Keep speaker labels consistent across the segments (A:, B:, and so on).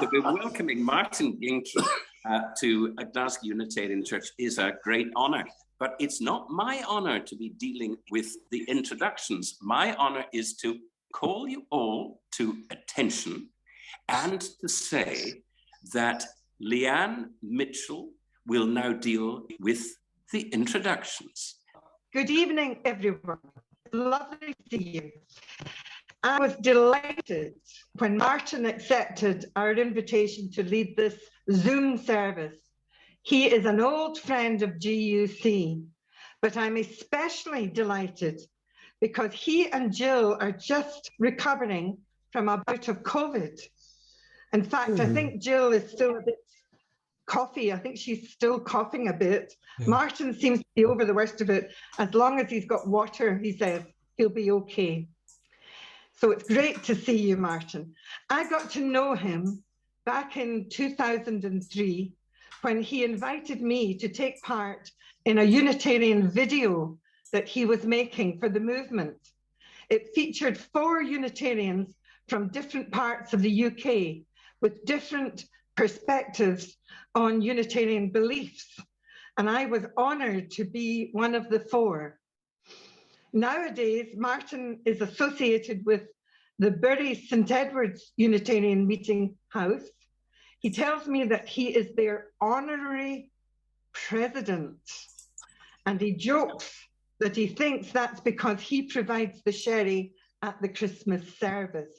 A: to be welcoming Martin Gienke to Glasgow Unitarian Church is a great honor. But it's not my honor to be dealing with the introductions. My honor is to call you all to attention and to say that Leanne Mitchell will now deal with the introductions.
B: Good evening, everyone. Lovely to see you. I was delighted when Martin accepted our invitation to lead this Zoom service. He is an old friend of GUC, but I'm especially delighted because he and Jill are just recovering from a bout of COVID. In fact, I think Jill is still a bit coughy. I think she's still coughing a bit. Yeah. Martin seems to be over the worst of it. As long as he's got water, he says, he'll be okay. So it's great to see you, Martin. I got to know him back in 2003 when he invited me to take part in a Unitarian video that he was making for the movement. It featured 4 Unitarians from different parts of the UK with different perspectives on Unitarian beliefs. And I was honored to be one of the 4. Nowadays, Martin is associated with the Bury St. Edward's Unitarian Meeting House. He tells me that he is their honorary president. And he jokes that he thinks that's because he provides the sherry at the Christmas service.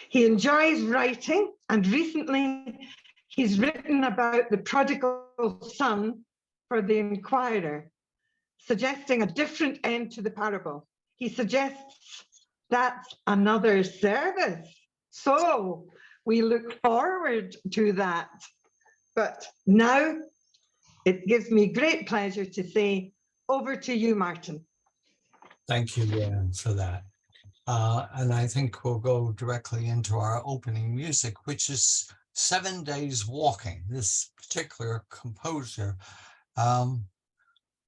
B: He enjoys writing, and recently he's written about the prodigal son for the Inquirer, suggesting a different end to the parable. He suggests that's another service. So we look forward to that. But now it gives me great pleasure to say, over to you, Martin.
C: Thank you, Leanne, for that. And I think we'll go directly into our opening music, which is 7 Days Walking. This particular composer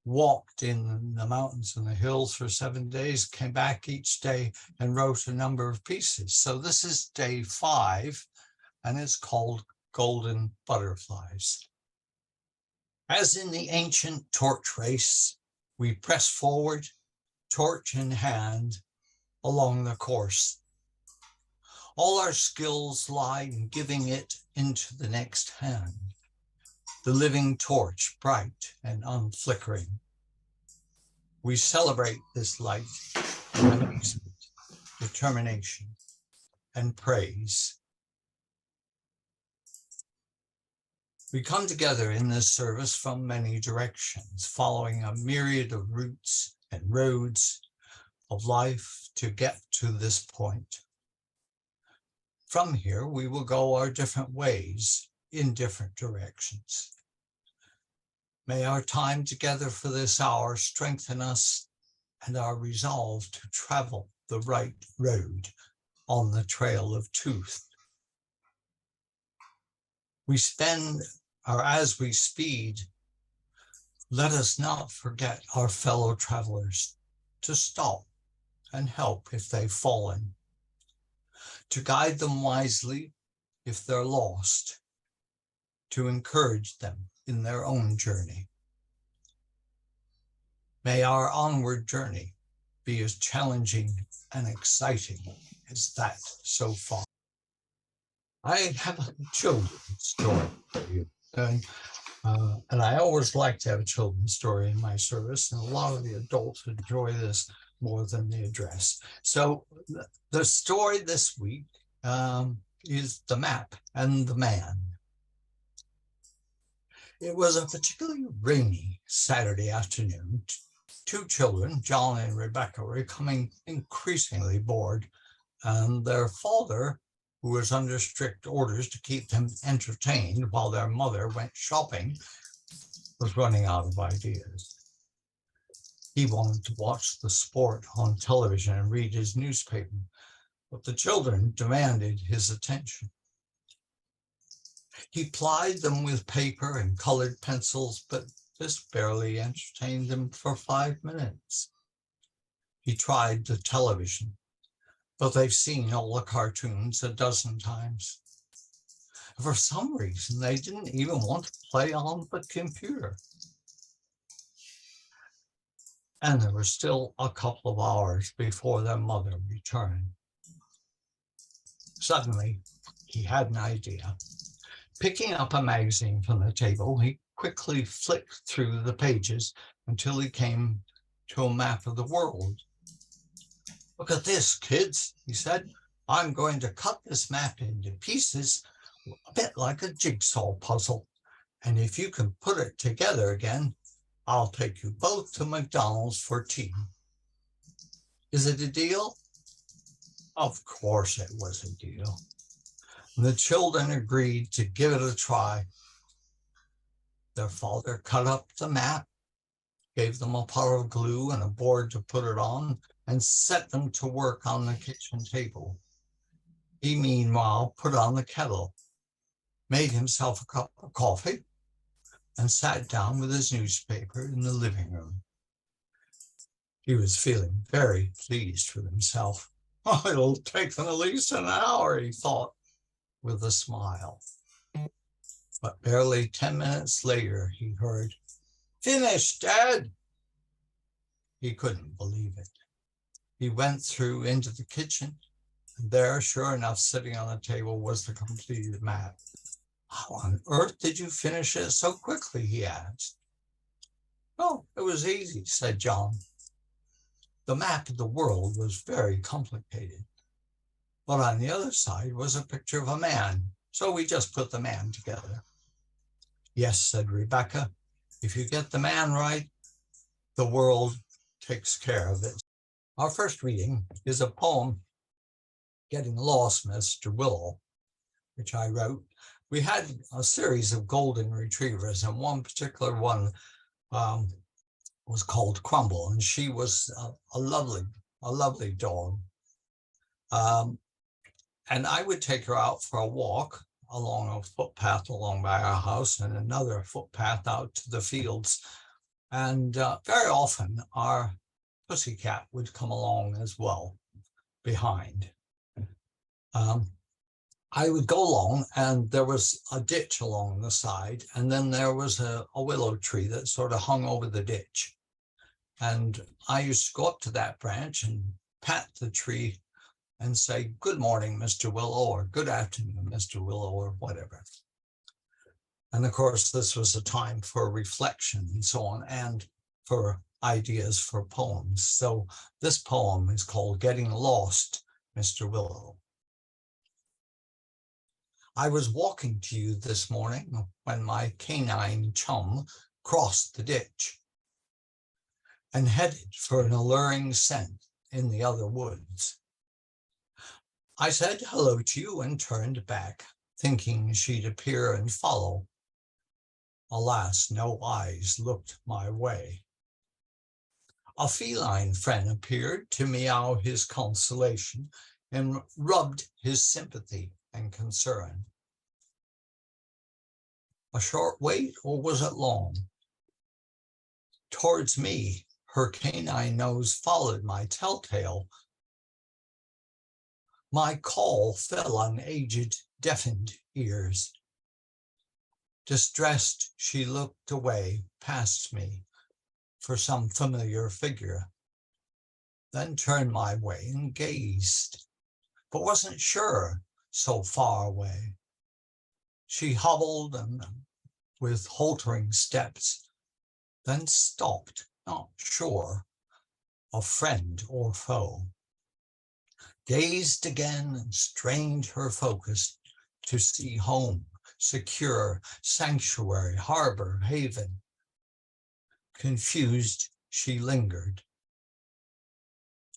C: walked in the mountains and the hills for 7 days, came back each day and wrote a number of pieces. So this is day 5, and it's called Golden Butterflies. As in the ancient torch race, we press forward, torch in hand, along the course. All our skills lie in giving it into the next hand, the living torch, bright and unflickering. We celebrate this light in amazement, determination, and praise. We come together in this service from many directions, following a myriad of routes and roads of life to get to this point. From here, we will go our different ways in different directions. May our time together for this hour strengthen us and our resolve to travel the right road on the trail of truth. As we speed, let us not forget our fellow travelers, to stop and help if they've fallen, to guide them wisely if they're lost, to encourage them in their own journey. May our onward journey be as challenging and exciting as that so far. I have a children's story for you. And I always like to have a children's story in my service, and a lot of the adults enjoy this more than the address. So the story this week is The Map and the Man. It was a particularly rainy Saturday afternoon. 2 children, John and Rebecca, were becoming increasingly bored, and their father, who was under strict orders to keep them entertained while their mother went shopping, was running out of ideas. He wanted to watch the sport on television and read his newspaper, but the children demanded his attention. He plied them with paper and colored pencils, but this barely entertained them for 5 minutes. He tried the television, but they've seen all the cartoons a dozen times. For some reason, they didn't even want to play on the computer. And there were still a couple of hours before their mother returned. Suddenly, he had an idea. Picking up a magazine from the table, he quickly flicked through the pages until he came to a map of the world. "Look at this, kids," he said. "I'm going to cut this map into pieces, a bit like a jigsaw puzzle. And if you can put it together again, I'll take you both to McDonald's for tea. Is it a deal?" Of course it was a deal. The children agreed to give it a try. Their father cut up the map, gave them a pot of glue and a board to put it on, and set them to work on the kitchen table. He meanwhile put on the kettle, made himself a cup of coffee, and sat down with his newspaper in the living room. He was feeling very pleased with himself. "Oh, it'll take them at least an hour," he thought with a smile. But barely 10 minutes later, he heard, "Finished, Dad." He couldn't believe it. He went through into the kitchen, and there, sure enough, sitting on the table was the completed map. "How on earth did you finish it so quickly?" he asked. "Oh, it was easy," said John. The map of the world was very complicated, but on the other side was a picture of a man, so we just put the man together. "Yes," said Rebecca, "if you get the man right, the world takes care of it." Our first reading is a poem, "Getting Lost, Mr. Willow," which I wrote. We had a series of golden retrievers, and one particular one was called Crumble, and she was a lovely dog. And I would take her out for a walk along a footpath along by our house and another footpath out to the fields. And very often our pussycat would come along as well behind. I would go along, and there was a ditch along the side, and then there was a willow tree that sort of hung over the ditch. And I used to go up to that branch and pat the tree and say, "Good morning, Mr. Willow," or "Good afternoon, Mr. Willow," or whatever. And of course, this was a time for reflection and so on, and for ideas for poems. So this poem is called "Getting Lost, Mr. Willow." I was walking to you this morning when my canine chum crossed the ditch and headed for an alluring scent in the other woods. I said hello to you and turned back, thinking she'd appear and follow. Alas, no eyes looked my way. A feline friend appeared to meow his consolation and rubbed his sympathy and concern. A short wait, or was it long? Towards me, her canine nose followed my telltale. My call fell on aged, deafened ears. Distressed, she looked away past me for some familiar figure, then turned my way and gazed, but wasn't sure, so far away. She hobbled and with haltering steps, then stopped, not sure of friend or foe. Gazed again and strained her focus to see home, secure, sanctuary, harbor, haven. Confused, she lingered,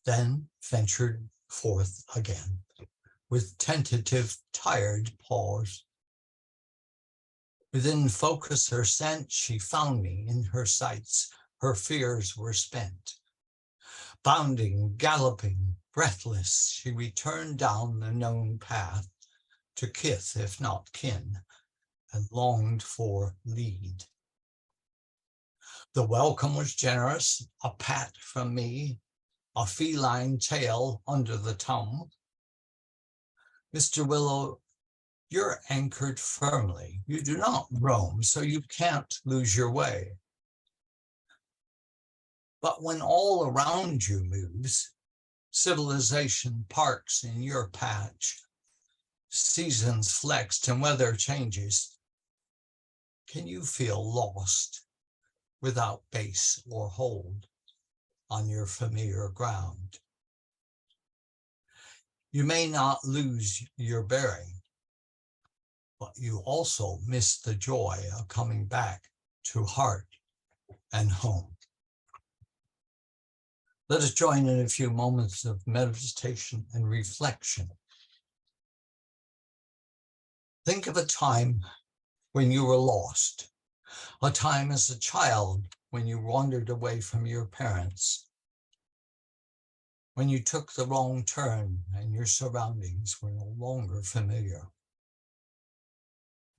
C: then ventured forth again with tentative, tired pause. Within focus her scent, she found me in her sights. Her fears were spent. Bounding, galloping, breathless, she returned down the known path to kith, if not kin, and longed for lead. The welcome was generous, a pat from me, a feline tail under the tongue. Mr. Willow, you're anchored firmly. You do not roam, so you can't lose your way. But when all around you moves, civilization parks in your patch, seasons flexed and weather changes, can you feel lost without base or hold on your familiar ground? You may not lose your bearing, but you also miss the joy of coming back to heart and home. Let us join in a few moments of meditation and reflection. Think of a time when you were lost, a time as a child when you wandered away from your parents, when you took the wrong turn and your surroundings were no longer familiar,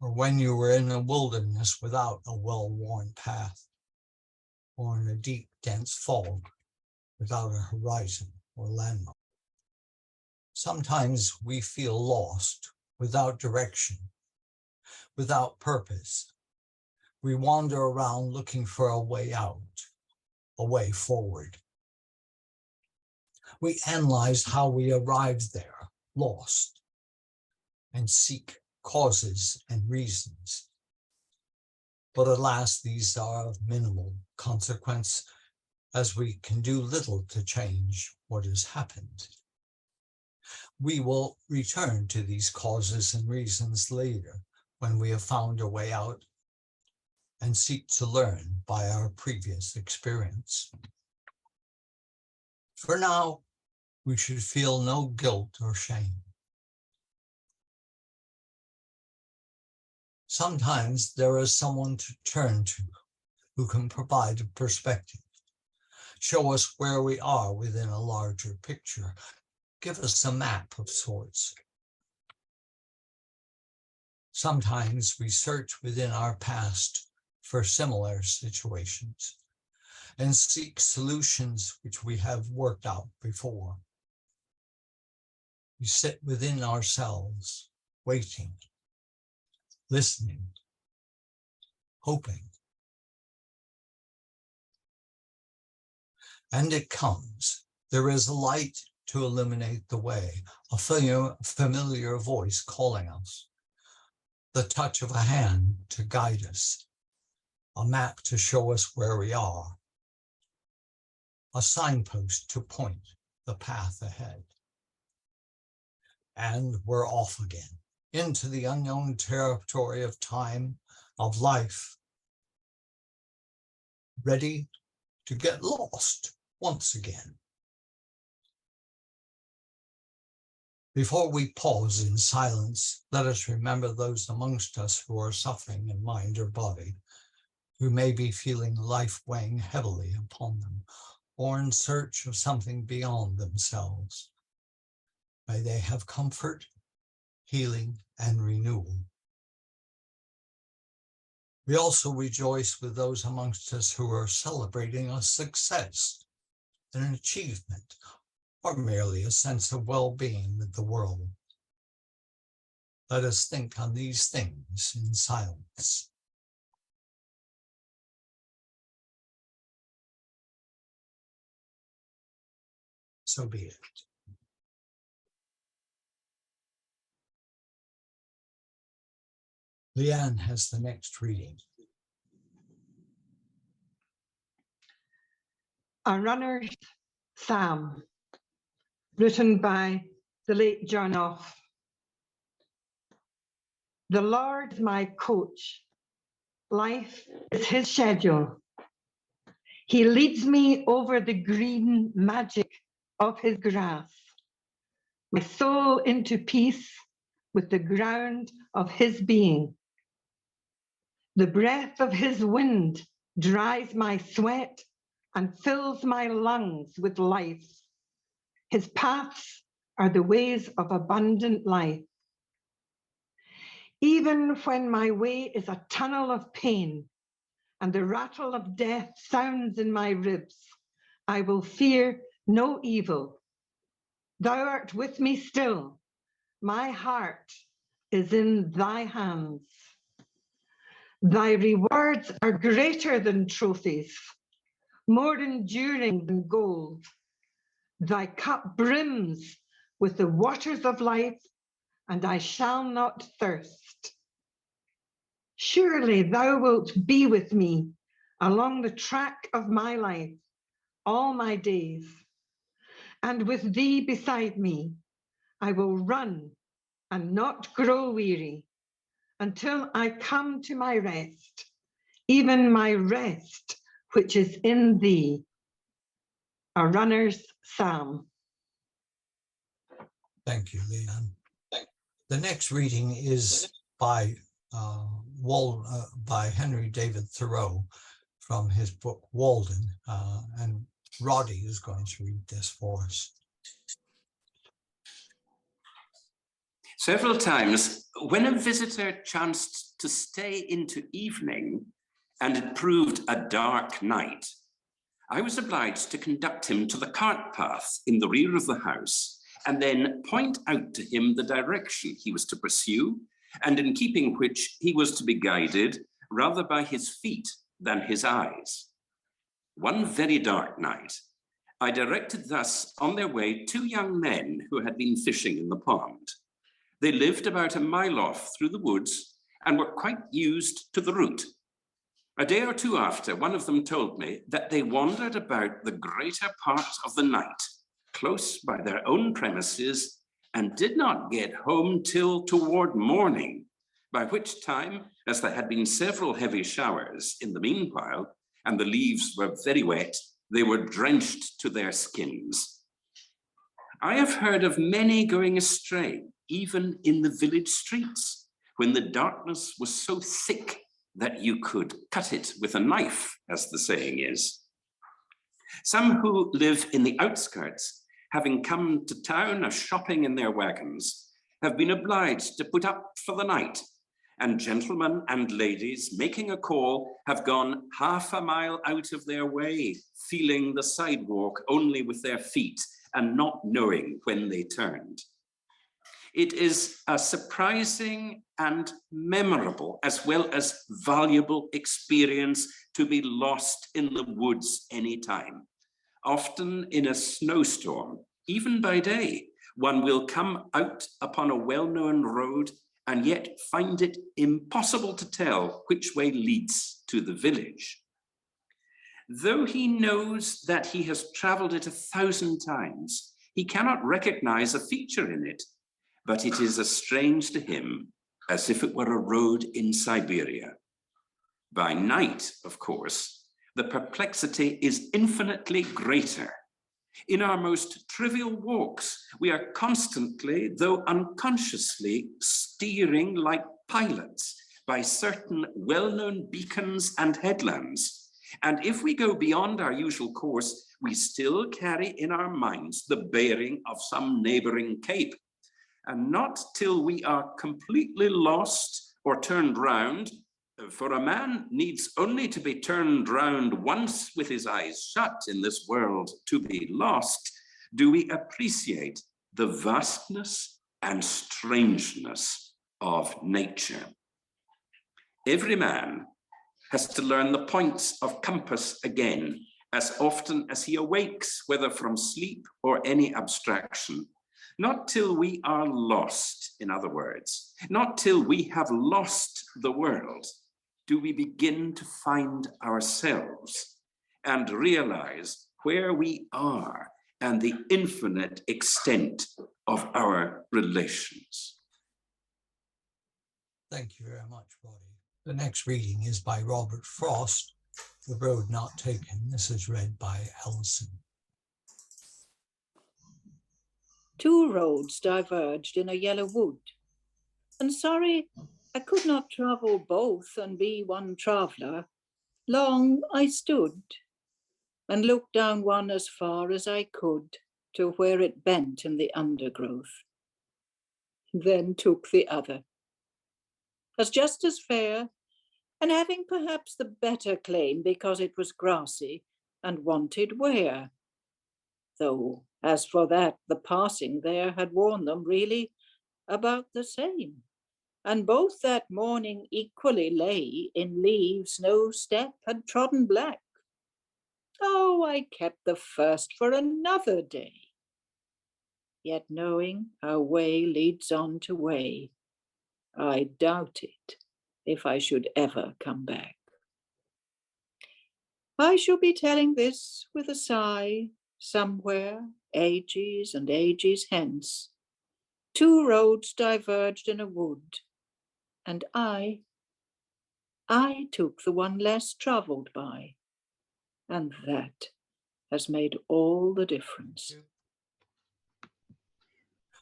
C: or when you were in a wilderness without a well-worn path, or in a deep, dense fog without a horizon or landmark. Sometimes we feel lost, without direction, without purpose. We wander around looking for a way out, a way forward. We analyze how we arrived there, lost, and seek causes and reasons. But alas, these are of minimal consequence, as we can do little to change what has happened. We will return to these causes and reasons later when we have found a way out and seek to learn by our previous experience. For now, we should feel no guilt or shame. Sometimes there is someone to turn to who can provide a perspective, show us where we are within a larger picture, give us a map of sorts. Sometimes we search within our past for similar situations and seek solutions which we have worked out before. We sit within ourselves, waiting, listening, hoping. And it comes. There is a light to illuminate the way, a familiar voice calling us, the touch of a hand to guide us, a map to show us where we are, a signpost to point the path ahead. And we're off again into the unknown territory of time, of life, ready to get lost once again. Before we pause in silence, let us remember those amongst us who are suffering in mind or body, who may be feeling life weighing heavily upon them, or in search of something beyond themselves. May they have comfort, healing, and renewal. We also rejoice with those amongst us who are celebrating a success, an achievement, or merely a sense of well-being with the world. Let us think on these things in silence. So be it. Leanne has the next reading.
B: A Runner's Psalm, written by the late John Off. The Lord is my coach. Life is his schedule. He leads me over the green magic of his grass, my soul into peace with the ground of his being. The breath of his wind dries my sweat and fills my lungs with life. His paths are the ways of abundant life. Even when my way is a tunnel of pain and the rattle of death sounds in my ribs, I will fear no evil. Thou art with me still. My heart is in thy hands. Thy rewards are greater than trophies, more enduring than gold. Thy cup brims with the waters of life, and I shall not thirst. Surely thou wilt be with me along the track of my life all my days, and with thee beside me, I will run and not grow weary until I come to my rest, even my rest which is in thee. A runner's psalm.
C: Thank you, Leanne. The next reading is by Henry David Thoreau from his book Walden, and Roddy is going to read this for us.
A: Several times, when a visitor chanced to stay into evening and it proved a dark night, I was obliged to conduct him to the cart path in the rear of the house and then point out to him the direction he was to pursue, and in keeping which he was to be guided rather by his feet than his eyes. One very dark night, I directed thus on their way 2 young men who had been fishing in the pond. They lived about a mile off through the woods and were quite used to the route. A day or 2 after, one of them told me that they wandered about the greater part of the night, close by their own premises, and did not get home till toward morning, by which time, as there had been several heavy showers in the meanwhile, and the leaves were very wet, they were drenched to their skins. I have heard of many going astray, even in the village streets, when the darkness was so thick that you could cut it with a knife, as the saying is. Some who live in the outskirts, having come to town or shopping in their wagons, have been obliged to put up for the night, and gentlemen and ladies making a call have gone half a mile out of their way, feeling the sidewalk only with their feet and not knowing when they turned. It is a surprising and memorable, as well as valuable experience to be lost in the woods anytime. Often in a snowstorm, even by day, one will come out upon a well-known road and yet find it impossible to tell which way leads to the village. Though he knows that he has traveled it 1,000 times, he cannot recognize a feature in it, but it is as strange to him as if it were a road in Siberia. By night, of course, the perplexity is infinitely greater. In our most trivial walks, we are constantly, though unconsciously, steering like pilots by certain well-known beacons and headlands. And if we go beyond our usual course, we still carry in our minds the bearing of some neighboring cape. And not till we are completely lost or turned round, for a man needs only to be turned round once with his eyes shut in this world to be lost, do we appreciate the vastness and strangeness of nature. Every man has to learn the points of compass again as often as he awakes, whether from sleep or any abstraction. Not till we are lost, in other words, not till we have lost the world, do we begin to find ourselves and realize where we are and the infinite extent of our relations.
C: Thank you very much, Roddy. The next reading is by Robert Frost, The Road Not Taken. This is read by Alison.
D: 2 roads diverged in a yellow wood, and sorry I could not travel both and be one traveller. Long I stood and looked down one as far as I could to where it bent in the undergrowth, then took the other, as just as fair, and having perhaps the better claim because it was grassy and wanted wear. though as for that, the passing there had worn them really about the same, and both that morning equally lay in leaves no step had trodden black. Oh, I kept the first for another day, yet knowing how way leads on to way, I doubted if I should ever come back. I shall be telling this with a sigh somewhere, ages and ages hence. Two roads diverged in a wood, and I took the one less travelled by, and that has made all the difference.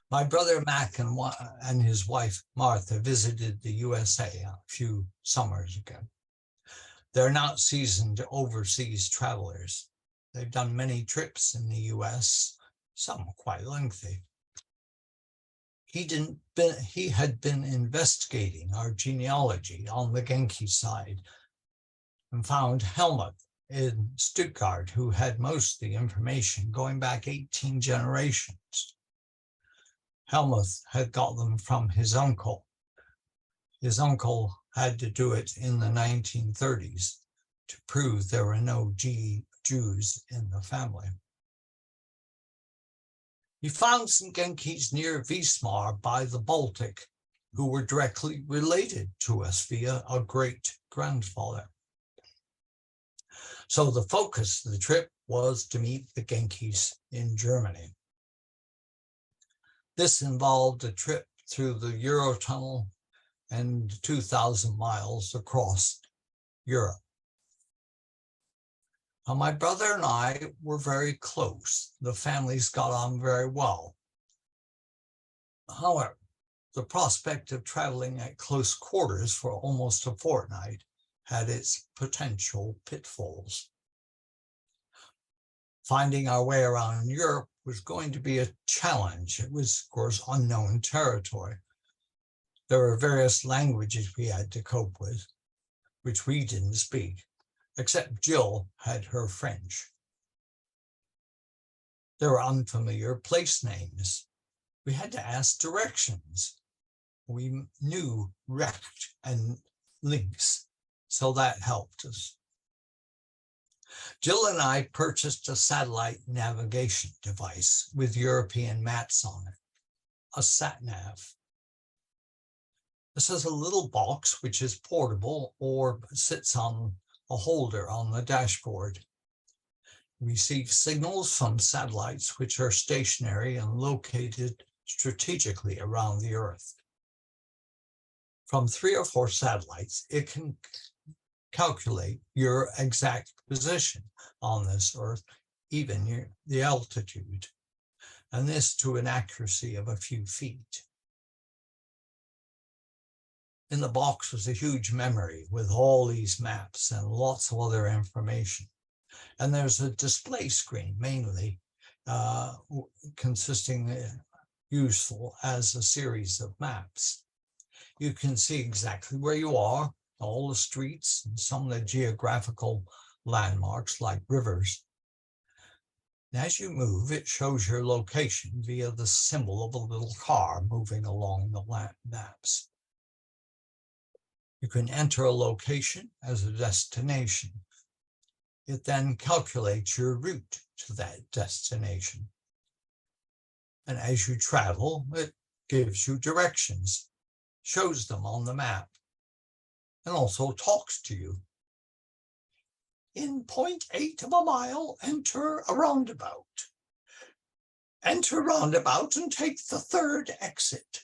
C: My brother Mac and his wife Martha visited the USA a few summers ago. They're not seasoned overseas travelers. They've done many trips in the US, some quite lengthy. He had been investigating our genealogy on the Gienke side and found Helmut in Stuttgart, who had most of the information going back 18 generations. Helmut had got them from his uncle. His uncle had to do it in the 1930s to prove there were no Jews in the family. He found some Genkes near Wismar by the Baltic who were directly related to us via a great-grandfather. So the focus of the trip was to meet the Genkes in Germany. This involved a trip through the Eurotunnel and 2,000 miles across Europe. Now, my brother and I were very close. The families got on very well. However, the prospect of traveling at close quarters for almost a fortnight had its potential pitfalls. Finding our way around Europe was going to be a challenge. It was, of course, unknown territory. There were various languages we had to cope with, which we didn't speak, except Jill had her French. There were unfamiliar place names. We had to ask directions. We knew Recht and links, so that helped us. Jill and I purchased a satellite navigation device with European maps on it, a Satnav. This is a little box which is portable or sits on a holder on the dashboard. We receive signals from satellites which are stationary and located strategically around the Earth. From 3 or 4 satellites, it can calculate your exact position on this Earth, even the altitude, and this to an accuracy of a few feet. In the box was a huge memory with all these maps and lots of other information. And there's a display screen, mainly consisting useful as a series of maps. You can see exactly where you are, all the streets, and some of the geographical landmarks like rivers. And as you move, it shows your location via the symbol of a little car moving along the maps. You can enter a location as a destination. It then calculates your route to that destination. And as you travel, it gives you directions, shows them on the map, and also talks to you. In 0.8 of a mile, enter a roundabout. Enter roundabout and take the 3rd exit.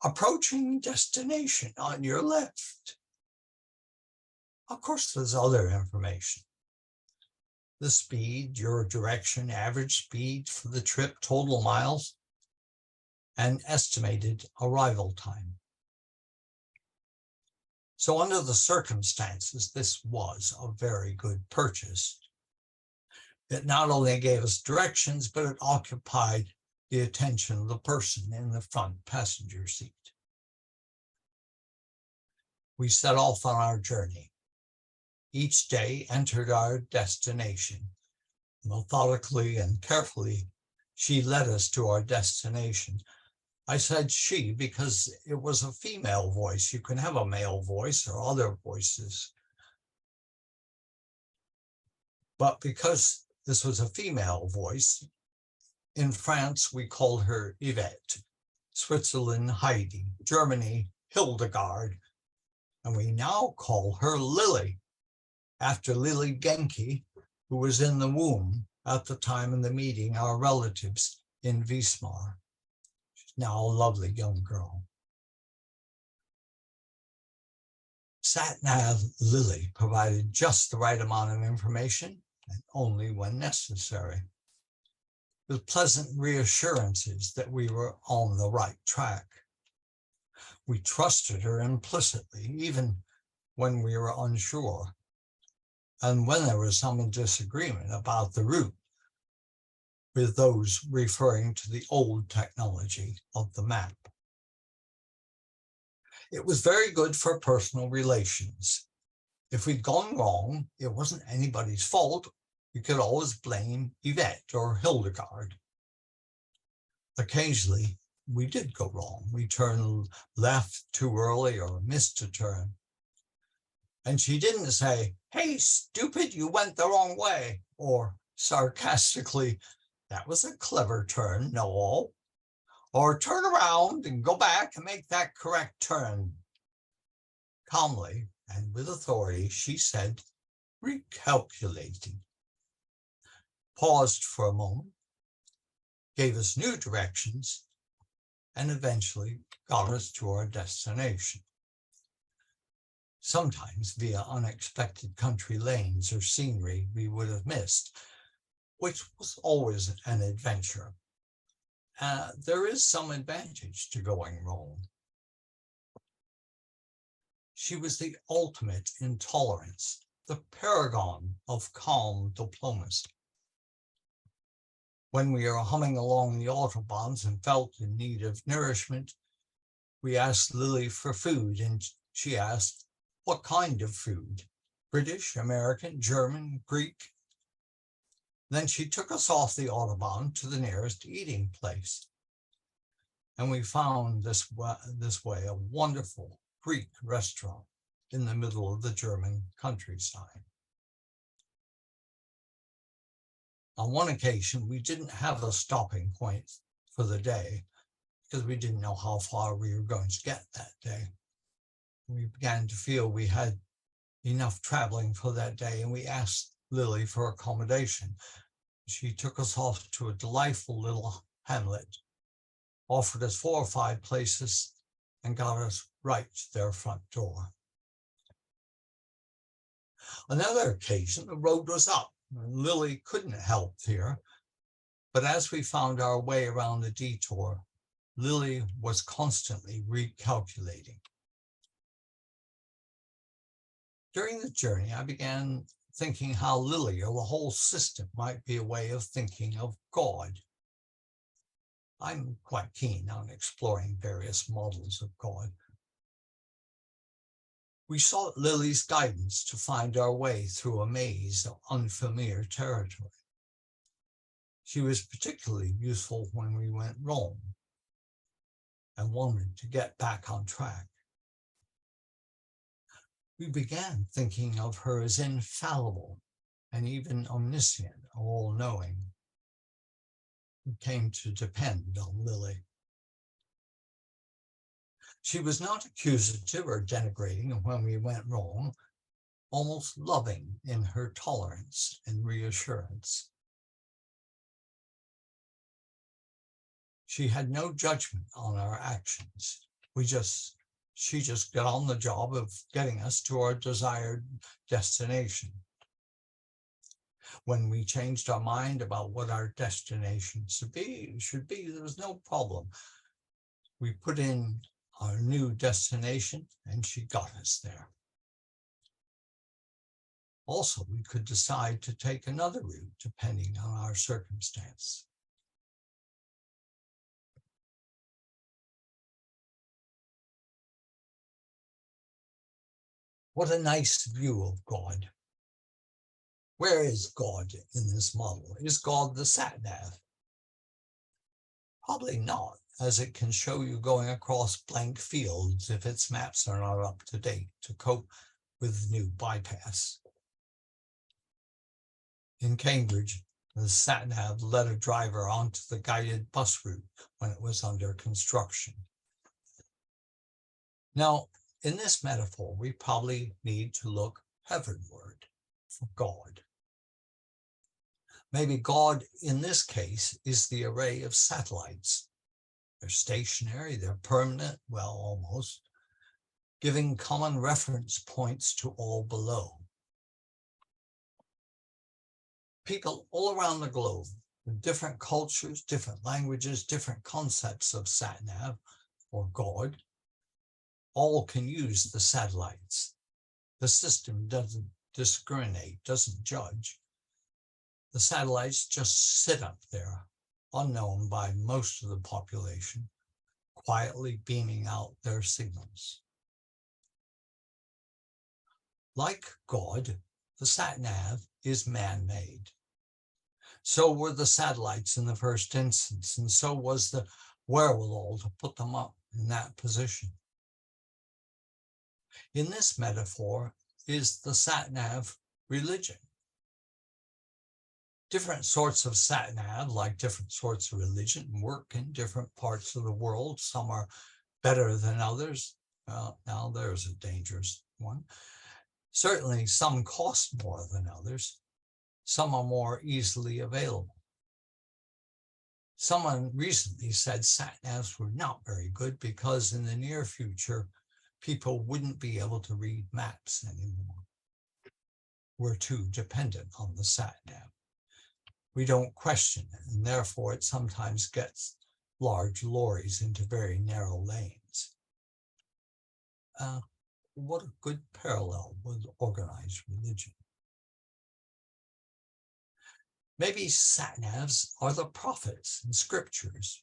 C: Approaching destination on your left. Of course, there's other information. The speed, your direction, average speed for the trip, total miles, and estimated arrival time. So under the circumstances, this was a very good purchase. It not only gave us directions, but it occupied the attention of the person in the front passenger seat. We set off on our journey. Each day entered our destination, Methodically and carefully, she led us to our destination. I said she because it was a female voice. You can have a male voice or other voices. But because this was a female voice, in France, we called her Yvette, Switzerland, Heidi, Germany, Hildegard, and we now call her Lily, after Lily Gienke, who was in the womb at the time of the meeting, our relatives in Wismar. She's now a lovely young girl. Satnav Lily provided just the right amount of information and only when necessary, with pleasant reassurances that we were on the right track. We trusted her implicitly, even when we were unsure, and when there was some disagreement about the route, with those referring to the old technology of the map. It was very good for personal relations. If we'd gone wrong, it wasn't anybody's fault. We could always blame Yvette or Hildegard. Occasionally, we did go wrong. We turned left too early or missed a turn. And she didn't say, "Hey, stupid, you went the wrong way," or sarcastically, "That was a clever turn, no," or "Turn around and go back and make that correct turn." Calmly and with authority, she said, "Recalculating," paused for a moment, gave us new directions, and eventually got us to our destination. Sometimes via unexpected country lanes or scenery we would have missed, which was always an adventure. There is some advantage to going wrong. She was the ultimate in tolerance, the paragon of calm diplomacy. When we were humming along the autobahns and felt in need of nourishment, we asked Lily for food, and she asked, "What kind of food? British, American, German, Greek?" Then she took us off the Autobahn to the nearest eating place. And we found this way a wonderful Greek restaurant in the middle of the German countryside. On one occasion, we didn't have a stopping point for the day because we didn't know how far we were going to get that day. We began to feel we had enough traveling for that day, and we asked Lily for accommodation. She took us off to a delightful little hamlet, offered us 4 or 5 places, and got us right to their front door. Another occasion, the road was up. Lily couldn't help here, but as we found our way around the detour, Lily was constantly recalculating. During the journey, I began thinking how Lily or the whole system might be a way of thinking of God. I'm quite keen on exploring various models of God. We sought Lily's guidance to find our way through a maze of unfamiliar territory. She was particularly useful when we went wrong and wanted to get back on track. We began thinking of her as infallible and even omniscient, all-knowing. We came to depend on Lily. She was not accusative or denigrating when we went wrong, almost loving in her tolerance and reassurance. She had no judgment on our actions. She just got on the job of getting us to our desired destination. When we changed our mind about what our destination should be, there was no problem. We put in our new destination and she got us there. Also, we could decide to take another route depending on our circumstance. What a nice view of God. Where is God in this model? Is God the Satnav? Probably not, as it can show you going across blank fields if its maps are not up to date to cope with new bypass. In Cambridge, the Satnav led a driver onto the guided bus route when it was under construction. Now, in this metaphor, we probably need to look heavenward for God. Maybe God, in this case, is the array of satellites. They're stationary, they're permanent, well, almost, giving common reference points to all below. People all around the globe, with different cultures, different languages, different concepts of Satnav, or God, all can use the satellites. The system doesn't discriminate, doesn't judge. The satellites just sit up there, unknown by most of the population, quietly beaming out their signals. Like God, the Satnav is man-made. So were the satellites in the first instance, and so was the wherewithal to put them up in that position. In this metaphor is the Satnav religion. Different sorts of Satnav, like different sorts of religion, work in different parts of the world. Some are better than others. Now there's a dangerous one. Certainly some cost more than others. Some are more easily available. Someone recently said Satnavs were not very good because in the near future, people wouldn't be able to read maps anymore. We're too dependent on the Satnav. We don't question it, and therefore it sometimes gets large lorries into very narrow lanes. What a good parallel with organized religion. Maybe Satnavs are the prophets and scriptures.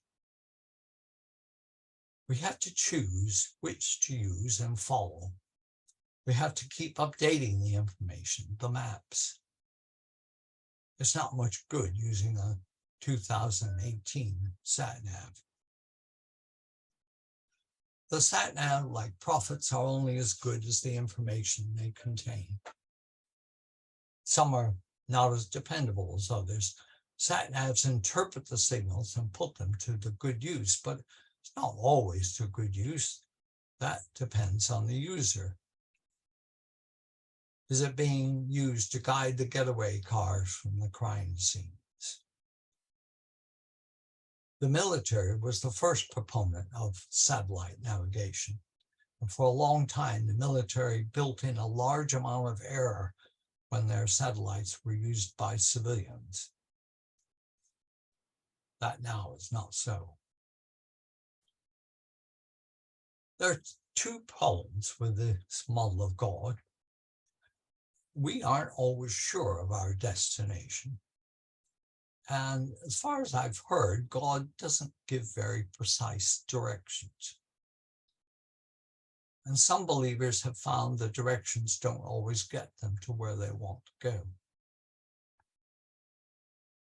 C: We have to choose which to use and follow. We have to keep updating the information, the maps. It's not much good using a 2018 Satnav. The Satnav, like prophets, are only as good as the information they contain. Some are not as dependable as others. Satnavs interpret the signals and put them to the good use, but it's not always to good use. That depends on the user. Is it being used to guide the getaway cars from the crime scenes? The military was the first proponent of satellite navigation. And for a long time, the military built in a large amount of error when their satellites were used by civilians. That now is not so. There are two problems with this model of God. We aren't always sure of our destination. And as far as I've heard, God doesn't give very precise directions. And some believers have found the directions don't always get them to where they want to go.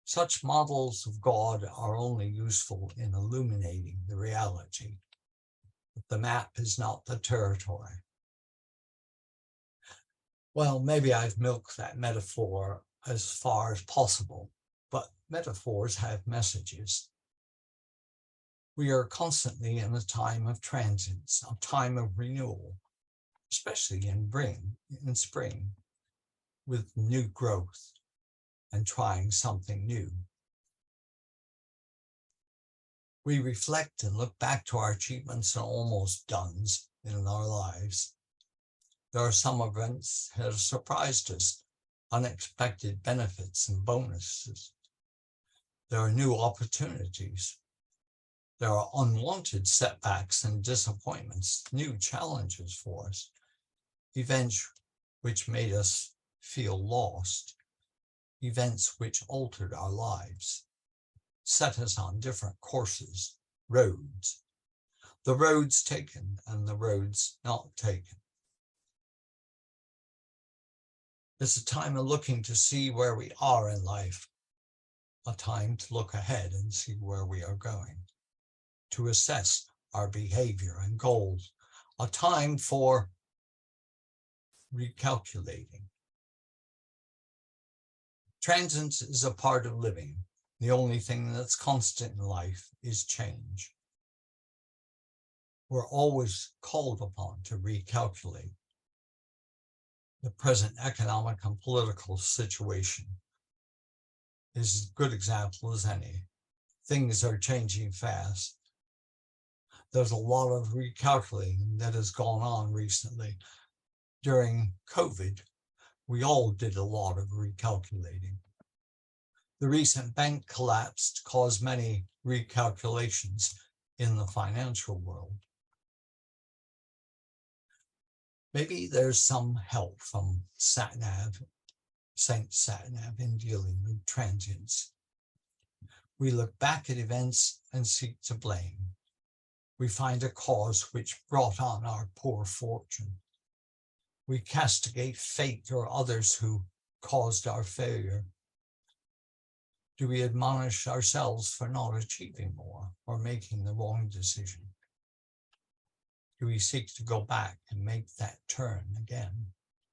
C: Such models of God are only useful in illuminating the reality. But the map is not the territory. Well, maybe I've milked that metaphor as far as possible, but metaphors have messages. We are constantly in a time of transience, a time of renewal, especially in spring, with new growth and trying something new. We reflect and look back to our achievements and almost dones in our lives. There are some events that have surprised us, unexpected benefits and bonuses. There are new opportunities. There are unwanted setbacks and disappointments, new challenges for us, events which made us feel lost, events which altered our lives, set us on different courses, roads, the roads taken and the roads not taken. It's a time of looking to see where we are in life, a time to look ahead and see where we are going, to assess our behavior and goals, a time for recalculating. Transience is a part of living. The only thing that's constant in life is change. We're always called upon to recalculate. The present economic and political situation is as good example as any. Things are changing fast. There's a lot of recalculating that has gone on recently. During COVID, we all did a lot of recalculating. The recent bank collapse caused many recalculations in the financial world. Maybe there's some help from Satnav, Saint Satnav, in dealing with transience. We look back at events and seek to blame. We find a cause which brought on our poor fortune. We castigate fate or others who caused our failure. Do we admonish ourselves for not achieving more or making the wrong decision? Do we seek to go back and make that turn again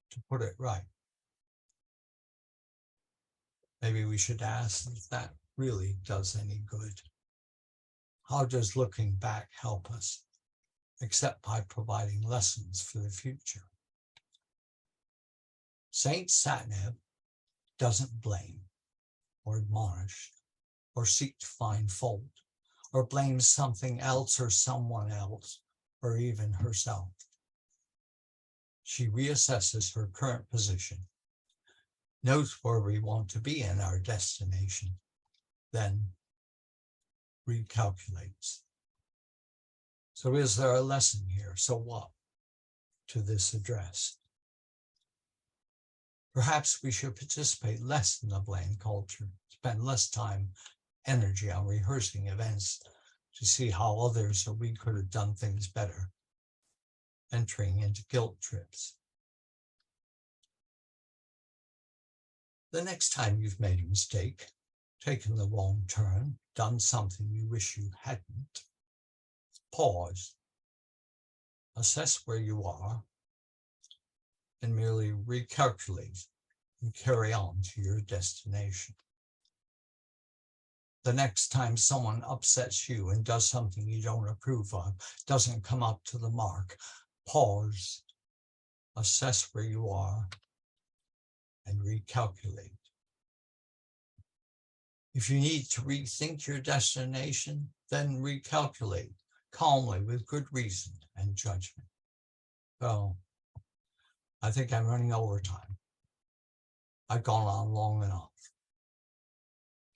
C: to put it right? Maybe we should ask if that really does any good. How does looking back help us, except by providing lessons for the future? Saint Satnav doesn't blame or admonish or seek to find fault or blame something else or someone else or even herself. She reassesses her current position, knows where we want to be in our destination, then recalculates. So is there a lesson here? So what to this address? Perhaps we should participate less in the blame culture, spend less time, energy on rehearsing events to see how others or we could have done things better, entering into guilt trips. The next time you've made a mistake, taken the wrong turn, done something you wish you hadn't, pause, assess where you are, and merely recalculate and carry on to your destination. The next time someone upsets you and does something you don't approve of, doesn't come up to the mark, pause, assess where you are, and recalculate. If you need to rethink your destination, then recalculate calmly with good reason and judgment. So, I think I'm running over time. I've gone on long enough.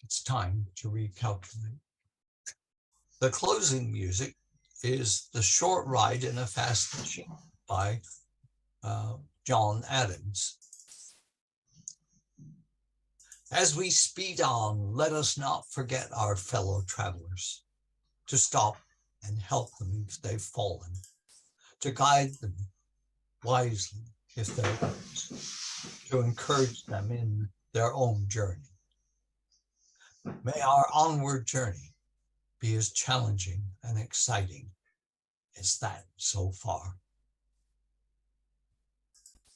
C: It's time to recalculate. The closing music is The Short Ride in a Fast Machine by John Adams. As we speed on, let us not forget our fellow travelers, to stop and help them if they've fallen, to guide them wisely if they're lost, to encourage them in their own journey. May our onward journey be as challenging and exciting as that so far.